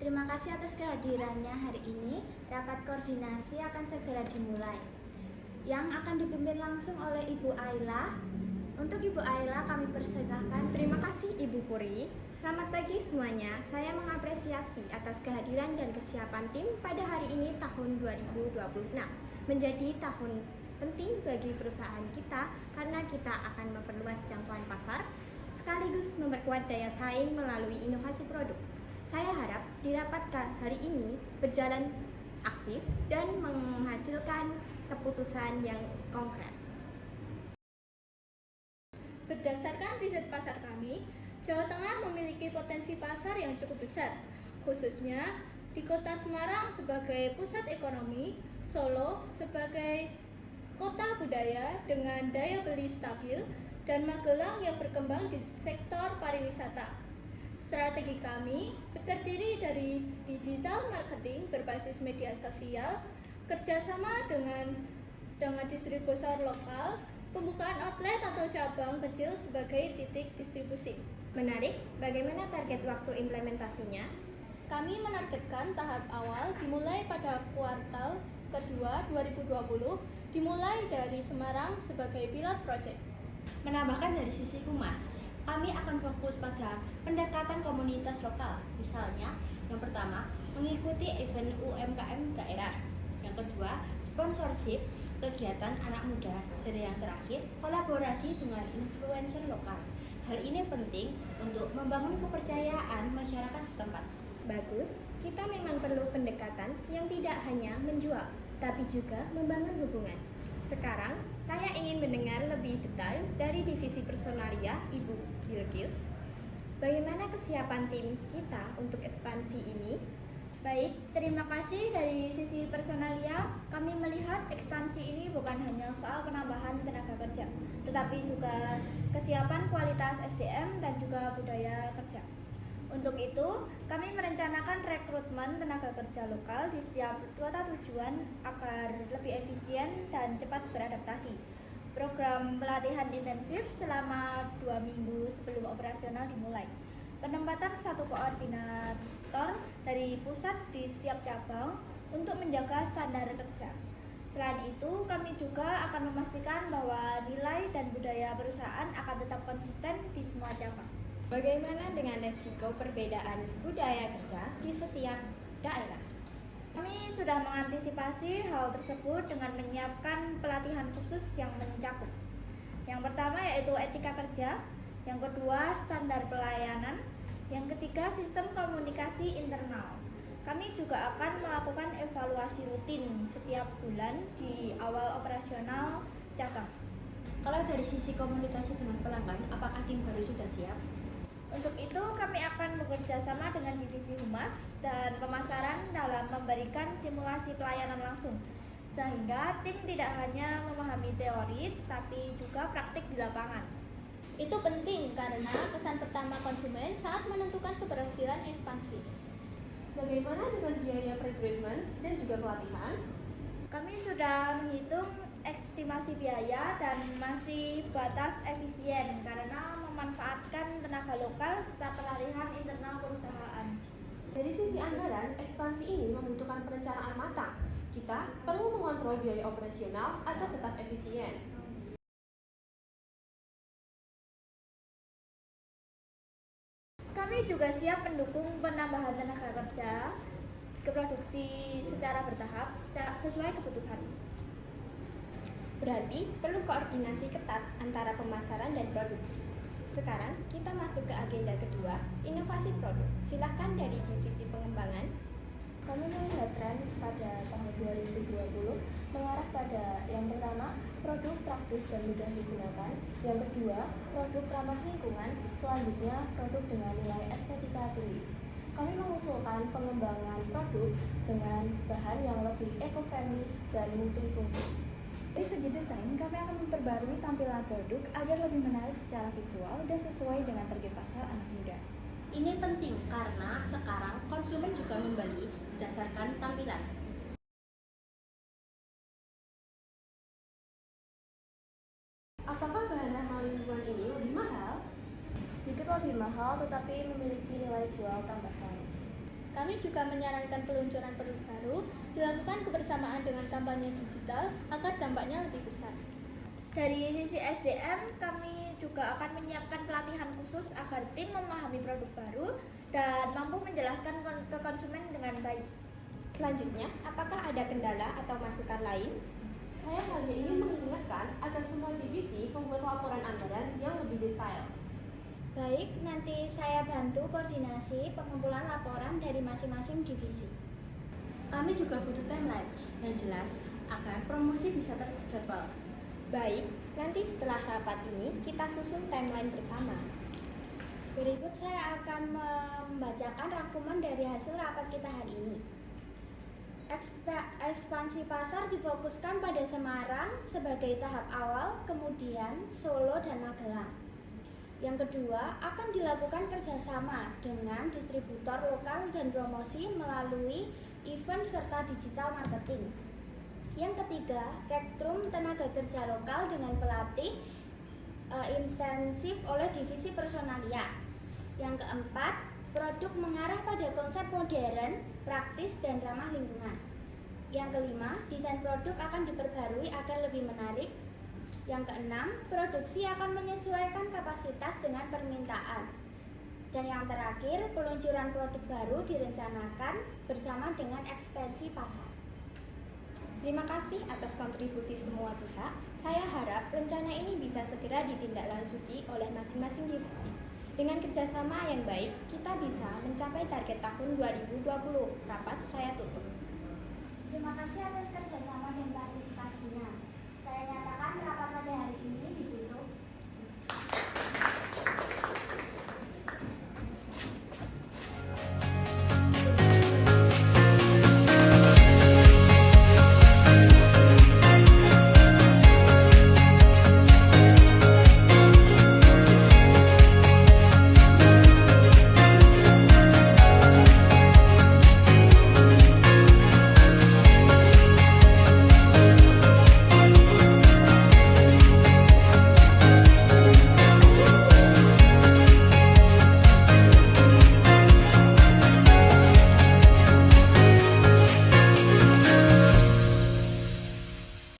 Terima kasih atas kehadirannya hari ini. Rapat koordinasi akan segera dimulai, yang akan dipimpin langsung oleh Ibu Ayla. Untuk Ibu Ayla kami persilakan. Terima kasih Ibu Puri. Selamat pagi semuanya. Saya mengapresiasi atas kehadiran dan kesiapan tim pada hari ini tahun 2026. Menjadi tahun penting bagi perusahaan kita karena kita akan memperluas jangkauan pasar sekaligus memperkuat daya saing melalui inovasi produk. Saya harap di rapat hari ini berjalan aktif dan menghasilkan keputusan yang konkret. Berdasarkan riset pasar kami, Jawa Tengah memiliki potensi pasar yang cukup besar, khususnya di Kota Semarang sebagai pusat ekonomi, Solo sebagai kota budaya dengan daya beli stabil, dan Magelang yang berkembang di sektor pariwisata. Strategi kami terdiri dari digital marketing berbasis media sosial, kerjasama dengan distributor lokal, pembukaan outlet atau cabang kecil sebagai titik distribusi. Menarik, bagaimana target waktu implementasinya? Kami menargetkan tahap awal dimulai pada kuartal kedua 2020, dimulai dari Semarang sebagai pilot project. Menambahkan dari sisi humas, kami akan fokus pada pendekatan komunitas lokal. Misalnya, yang pertama, mengikuti event UMKM daerah. Yang kedua, sponsorship kegiatan anak muda. Dan yang terakhir, kolaborasi dengan influencer lokal. Hal ini penting untuk membangun kepercayaan masyarakat setempat. Bagus, kita memang perlu pendekatan yang tidak hanya menjual, tapi juga membangun hubungan. Sekarang, saya ingin mendengar lebih detail dari divisi personalia Ibu Bilkis. Bagaimana kesiapan tim kita untuk ekspansi ini? Baik, terima kasih. Dari sisi personalia, kami melihat ekspansi ini bukan hanya soal penambahan tenaga kerja, tetapi juga kesiapan kualitas SDM dan juga budaya kerja. Untuk itu, kami merencanakan rekrutmen tenaga kerja lokal di setiap kota tujuan agar lebih efisien dan cepat beradaptasi. Program pelatihan intensif selama 2 minggu sebelum operasional dimulai. Penempatan satu koordinator dari pusat di setiap cabang untuk menjaga standar kerja. Selain itu, kami juga akan memastikan bahwa nilai dan budaya perusahaan akan tetap konsisten di semua cabang. Bagaimana dengan resiko perbedaan budaya kerja di setiap daerah? Kami sudah mengantisipasi hal tersebut dengan menyiapkan pelatihan khusus yang mencakup. Yang pertama yaitu etika kerja, yang kedua standar pelayanan, yang ketiga sistem komunikasi internal. Kami juga akan melakukan evaluasi rutin setiap bulan di awal operasional cabang. Kalau dari sisi komunikasi dengan pelanggan, apakah tim baru sudah siap? Untuk itu, kami akan bekerja sama dengan divisi humas dan pemasaran dalam memberikan simulasi pelayanan langsung, sehingga tim tidak hanya memahami teori, tapi juga praktik di lapangan. Itu penting karena kesan pertama konsumen saat menentukan keberhasilan ekspansi. Bagaimana dengan biaya rekrutmen dan juga pelatihan? Kami sudah menghitung estimasi biaya dan masih batas efisien karena memanfaatkan tenaga lokal serta pelatihan internal perusahaan. Dari sisi anggaran, ekspansi ini membutuhkan perencanaan matang. Kita perlu mengontrol biaya operasional agar tetap efisien. Kami juga siap mendukung penambahan tenaga kerja ke produksi secara bertahap sesuai kebutuhan. Berarti perlu koordinasi ketat antara pemasaran dan produksi. Sekarang kita masuk ke agenda kedua, inovasi produk. Silahkan dari divisi pengembangan. Kami melihat tren pada tahun 2020 mengarah pada yang pertama, produk praktis dan mudah digunakan. Yang kedua, produk ramah lingkungan. Selanjutnya, produk dengan nilai estetika tinggi. Kami mengusulkan pengembangan produk dengan bahan yang lebih eco-friendly dan multifungsi. Dari segi desain, kami akan memperbarui tampilan produk agar lebih menarik secara visual dan sesuai dengan target pasar anak muda. Ini penting karena sekarang konsumen juga membeli berdasarkan tampilan. Apakah bahan ramah lingkungan ini lebih mahal? Sedikit lebih mahal tetapi memiliki nilai jual tambahan. Kami juga menyarankan peluncuran produk baru dilakukan kebersamaan dengan kampanye digital agar dampaknya lebih besar. Dari sisi SDM, kami juga akan menyiapkan pelatihan khusus agar tim memahami produk baru dan mampu menjelaskan ke konsumen dengan baik. Selanjutnya, apakah ada kendala atau masukan lain? Saya hanya ingin mengingatkan agar semua divisi membuat laporan anggaran yang lebih detail. Baik, nanti saya bantu koordinasi pengumpulan laporan dari masing-masing divisi. Kami juga butuh timeline yang jelas agar promosi bisa terjadwal. Baik, nanti setelah rapat ini kita susun timeline bersama. Berikut saya akan membacakan rangkuman dari hasil rapat kita hari ini. Ekspansi pasar difokuskan pada Semarang sebagai tahap awal, kemudian Solo dan Magelang. Yang kedua, akan dilakukan kerjasama dengan distributor lokal dan promosi melalui event serta digital marketing. Yang ketiga, rekrutmen tenaga kerja lokal dengan pelatih intensif oleh divisi personalia. Yang keempat, produk mengarah pada konsep modern, praktis, dan ramah lingkungan. Yang kelima, desain produk akan diperbarui agar lebih menarik. Yang keenam, produksi akan menyesuaikan kapasitas dengan permintaan. Dan yang terakhir, peluncuran produk baru direncanakan bersama dengan ekspansi pasar. Terima kasih atas kontribusi semua pihak. Saya harap rencana ini bisa segera ditindaklanjuti oleh masing-masing divisi. Dengan kerjasama yang baik, kita bisa mencapai target tahun 2020. Rapat saya tutup. Terima kasih atas kerjasama dan partisipasinya. Saya nyatakan